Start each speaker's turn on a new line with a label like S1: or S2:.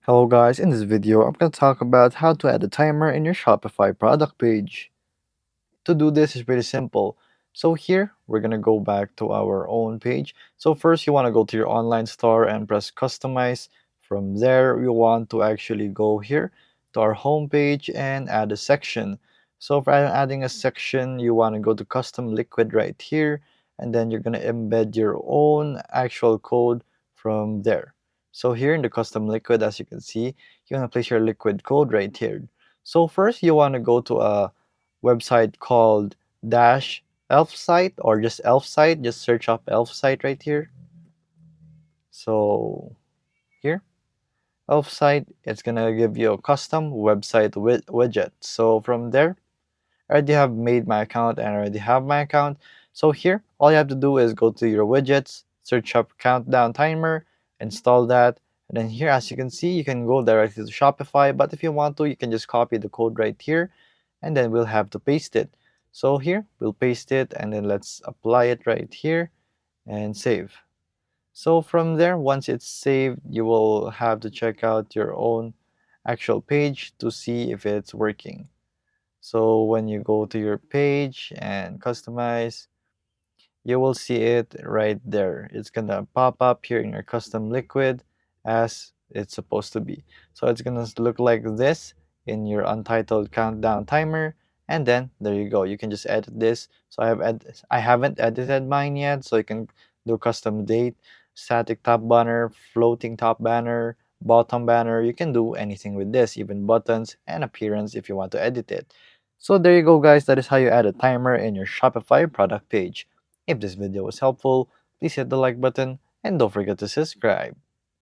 S1: Hello guys, in this video I'm going to talk about how to add a timer in your Shopify product page. To do this is pretty simple. So here we're going to go back to our own page. So first you want to go to your online store and press customize. From there you want to actually go here to our home page and add a section. So for adding a section you want to go to custom liquid right here, and then you're going to embed your own actual code from there. So here in the custom liquid, as you can see, you want to place your liquid code right here. So first you want to go to a website called dash elf site or just elf site. Just search up elf site right here. So here, elf site, it's gonna give you a custom website widget. So from there, I already have made my account and I already have my account. So here, all you have to do is go to your widgets, search up countdown timer, install that, and then here, as you can see, you can go directly to Shopify, but if you want to, you can just copy the code right here, and then we'll have to paste it. So here, we'll paste it, and then let's apply it right here and save. So from there, once it's saved, you will have to check out your own actual page to see if it's working. So when you go to your page and customize, you will see it right there. It's gonna pop up here in your custom liquid as it's supposed to be. So it's gonna look like this in your untitled countdown timer, and then there you go. You can just edit this. So I haven't edited mine yet, so you can do custom date, static top banner, floating top banner, bottom banner. You can do anything with this, even buttons and appearance if you want to edit it. So there you go guys, that is how you add a timer in your Shopify product page. If this video was helpful, please hit the like button and don't forget to subscribe.